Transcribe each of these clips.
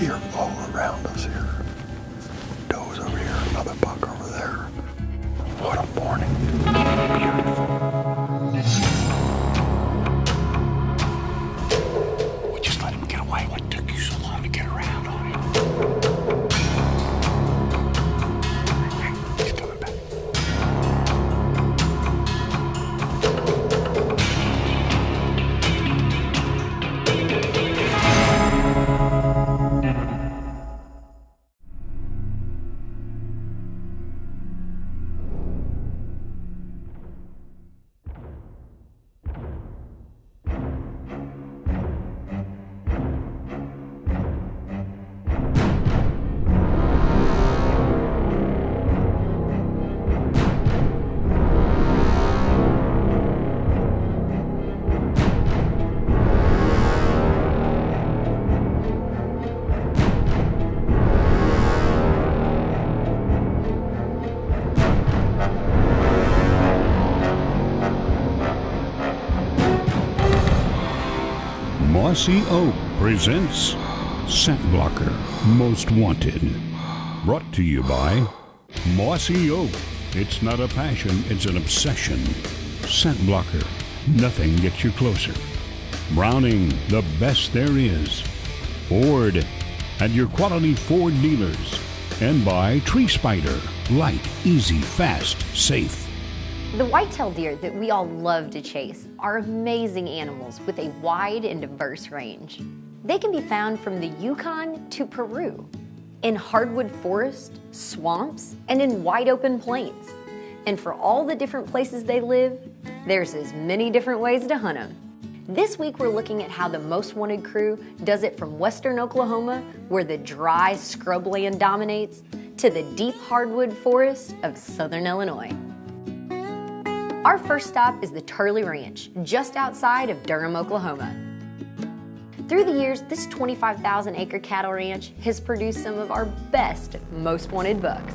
deer all around us here. Does over here, another buck over there. What a morning. Beautiful. We just let him get away. What took you so long to get around on him? He's coming back. Mossy Oak presents ScentBlocker Most Wanted. Brought to you by Mossy Oak. It's not a passion, it's an obsession. ScentBlocker. Nothing gets you closer. Browning, the best there is. Ford, and your quality Ford dealers. And by Tree Spider. Light, easy, fast, safe. The white-tailed deer that we all love to chase are amazing animals with a wide and diverse range. They can be found from the Yukon to Peru, in hardwood forests, swamps, and in wide open plains. And for all the different places they live, there's as many different ways to hunt them. This week we're looking at how the Most Wanted crew does it from western Oklahoma, where the dry scrubland dominates, to the deep hardwood forests of southern Illinois. Our first stop is the Turley Ranch, just outside of Durham, Oklahoma. Through the years, this 25,000-acre cattle ranch has produced some of our best Most Wanted bucks.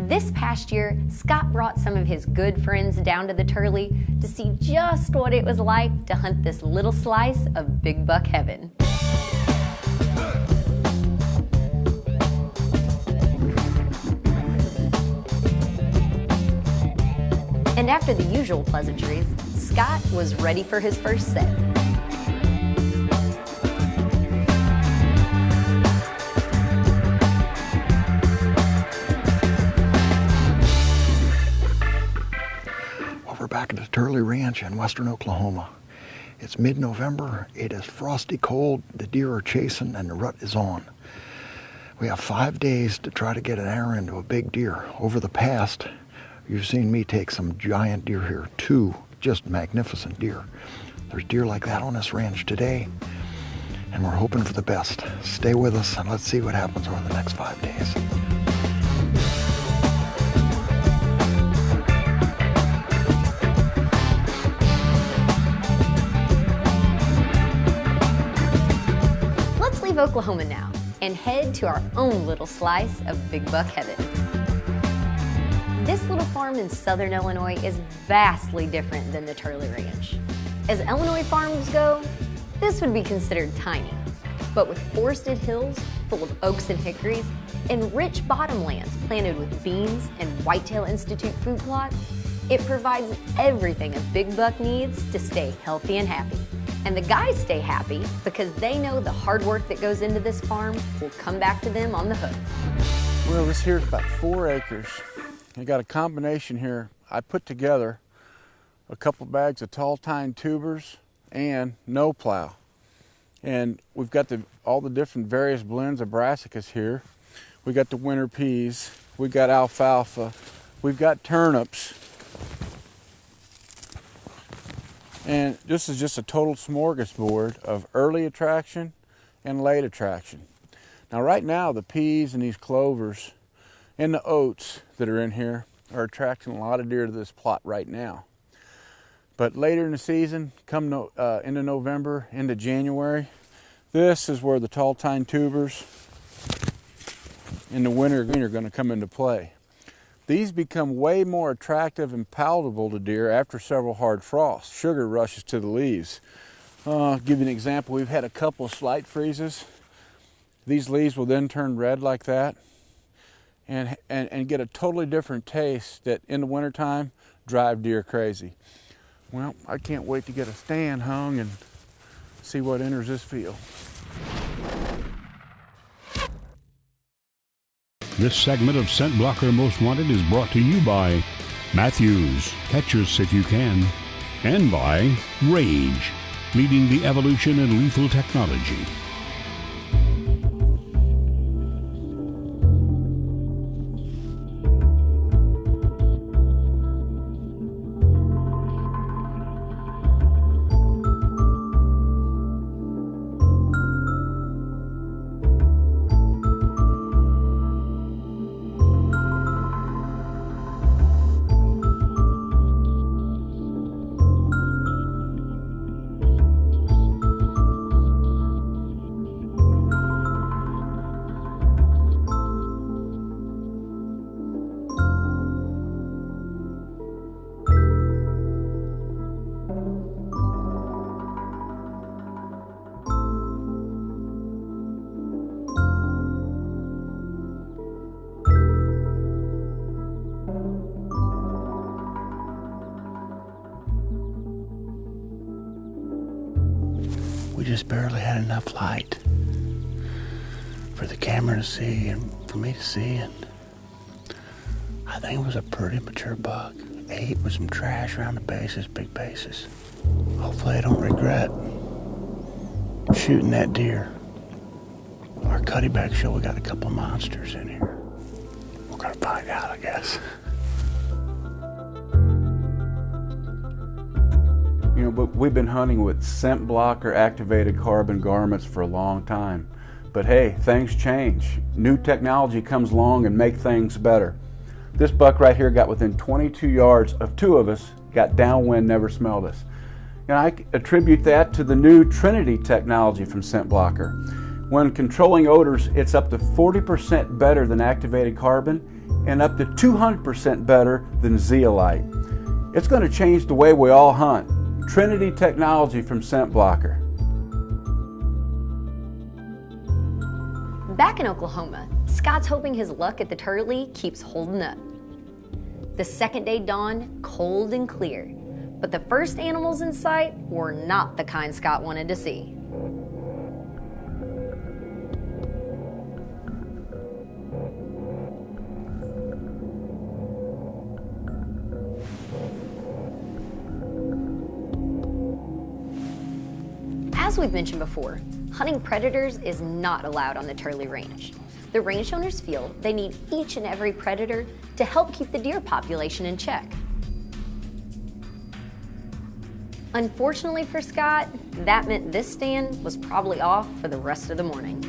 This past year, Scott brought some of his good friends down to the Turley to see just what it was like to hunt this little slice of big buck heaven. And after the usual pleasantries, Scott was ready for his first set. We're back at the Turley Ranch in western Oklahoma. It's mid-November, it is frosty cold, the deer are chasing, and the rut is on. We have 5 days to try to get an arrow into a big deer. Over the past, you've seen me take some giant deer here, 2 just magnificent deer. There's deer like that on this ranch today, and we're hoping for the best. Stay with us and let's see what happens over the next 5 days. Oklahoma now and head to our own little slice of big buck heaven. This little farm in southern Illinois is vastly different than the Turley Ranch. As Illinois farms go, this would be considered tiny, but with forested hills full of oaks and hickories and rich bottomlands planted with beans and Whitetail Institute food plots, It provides everything a big buck needs to stay healthy and happy. And the guys stay happy because they know the hard work that goes into this farm will come back to them on the hook. Well, this here is about 4 acres. I got a combination here. I put together a couple bags of tall tine tubers and no plow. And we've got all the different various blends of brassicas here. We got the winter peas, we got alfalfa, we've got turnips. And this is just a total smorgasbord of early attraction and late attraction. Now right now the peas and these clovers and the oats that are in here are attracting a lot of deer to this plot right now. But later in the season, come into November, into January, this is where the tall tine tubers in the winter green are going to come into play. These become way more attractive and palatable to deer after several hard frosts. Sugar rushes to the leaves. I'll give you an example. We've had a couple of slight freezes. These leaves will then turn red like that and get a totally different taste that in the wintertime drive deer crazy. Well, I can't wait to get a stand hung and see what enters this field. This segment of ScentBlocker Most Wanted is brought to you by Matthews, catch us if you can, and by Rage, leading the evolution in lethal technology. We just barely had enough light for the camera to see and for me to see, and I think it was a pretty mature buck. Ate with some trash around the bases, big bases. Hopefully I don't regret shooting that deer. Our cutty bag show we got a couple monsters in here. We're gonna find out, I guess. You know, but we've been hunting with scent blocker activated carbon garments for a long time. But hey, things change. New technology comes along and make things better. This buck right here got within 22 yards of 2 of us, got downwind, never smelled us. And I attribute that to the new Trinity technology from Scent Blocker. When controlling odors, it's up to 40% better than activated carbon and up to 200% better than zeolite. It's going to change the way we all hunt. Trinity technology from Scent Blocker. Back in Oklahoma, Scott's hoping his luck at the Turley keeps holding up. The second day dawned cold and clear, but the first animals in sight were not the kind Scott wanted to see. As we've mentioned before, hunting predators is not allowed on the Turley Range. The range owners feel they need each and every predator to help keep the deer population in check. Unfortunately for Scott, that meant this stand was probably off for the rest of the morning.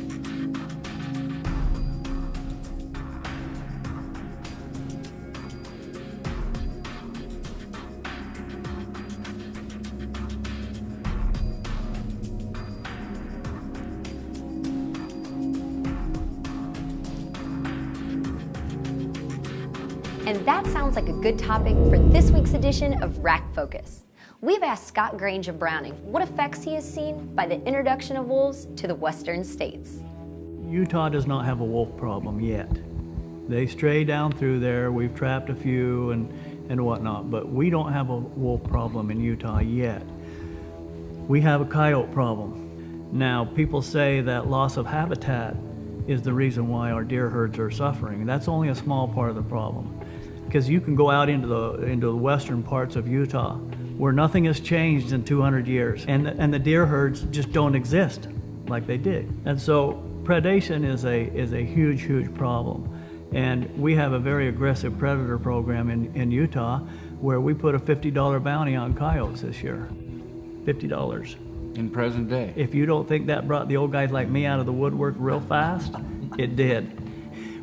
And that sounds like a good topic for this week's edition of Rack Focus. We've asked Scott Grange of Browning what effects he has seen by the introduction of wolves to the western states. Utah does not have a wolf problem yet. They stray down through there. We've trapped a few, and whatnot, but we don't have a wolf problem in Utah yet. We have a coyote problem. Now, people say that loss of habitat is the reason why our deer herds are suffering. That's only a small part of the problem, because you can go out into the western parts of Utah where nothing has changed in 200 years, and the deer herds just don't exist like they did. And so predation is a huge problem. And we have a very aggressive predator program in Utah where we put a $50 bounty on coyotes this year. $50. In present day. If you don't think that brought the old guys like me out of the woodwork real fast, it did.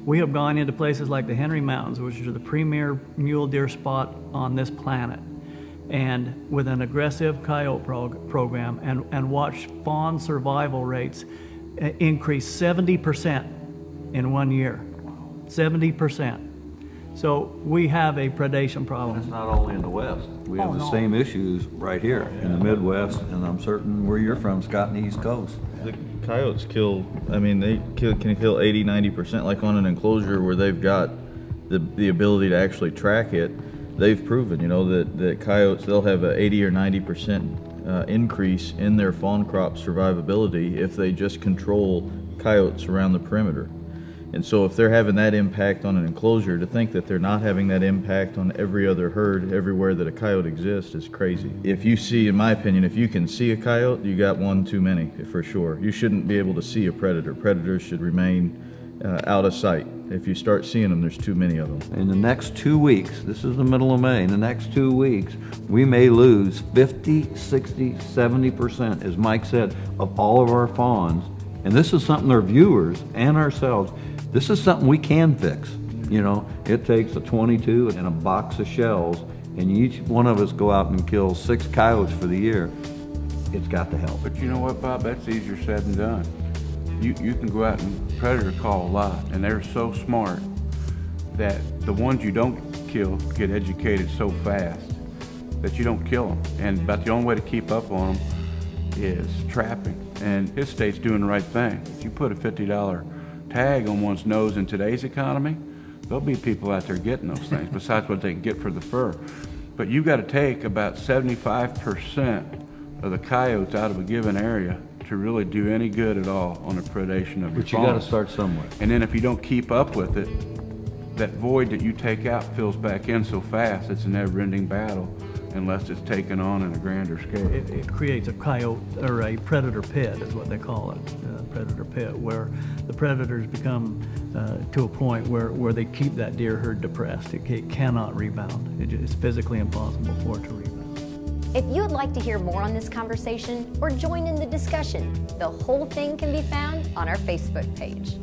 We have gone into places like the Henry Mountains, which are the premier mule deer spot on this planet, and with an aggressive coyote program, and watched fawn survival rates increase 70% in 1 year. 70%. So we have a predation problem. It's not only in the West. We have the same issues right here in the Midwest, and I'm certain where you're from, Scott, in the East Coast. The coyotes kill, I mean, can kill 80-90%, like on an enclosure where they've got the ability to actually track it. They've proven, you know, that coyotes, they'll have a 80 or 90% increase in their fawn crop survivability if they just control coyotes around the perimeter. And so if they're having that impact on an enclosure, to think that they're not having that impact on every other herd everywhere that a coyote exists is crazy. If you see, in my opinion, if you can see a coyote, you got one too many, for sure. You shouldn't be able to see a predator. Predators should remain out of sight. If you start seeing them, there's too many of them. In the next 2 weeks, this is the middle of May, in the next 2 weeks, we may lose 50, 60, 70%, as Mike said, of all of our fawns. And this is something our viewers and ourselves, this is something we can fix. You know, it takes a 22 and a box of shells, and each one of us go out and kill 6 coyotes for the year. It's got to help. But you know what, Bob? That's easier said than done. You can go out and predator call a lot, and they're so smart that the ones you don't kill get educated so fast that you don't kill them. And about the only way to keep up on them is trapping. And his state's doing the right thing. If you put a $50 tag on one's nose in today's economy, there'll be people out there getting those things, besides what they can get for the fur. But you've got to take about 75% of the coyotes out of a given area to really do any good at all on the predation of your But you got to fawns. start somewhere. And then if you don't keep up with it, that void that you take out fills back in so fast, it's a never-ending battle unless it's taken on in a grander scale. It creates a coyote, or a predator pit is what they call it, predator pit, where the predators become to a point where they keep that deer herd depressed. It cannot rebound. It's physically impossible for it to rebound. If you would like to hear more on this conversation or join in the discussion, the whole thing can be found on our Facebook page.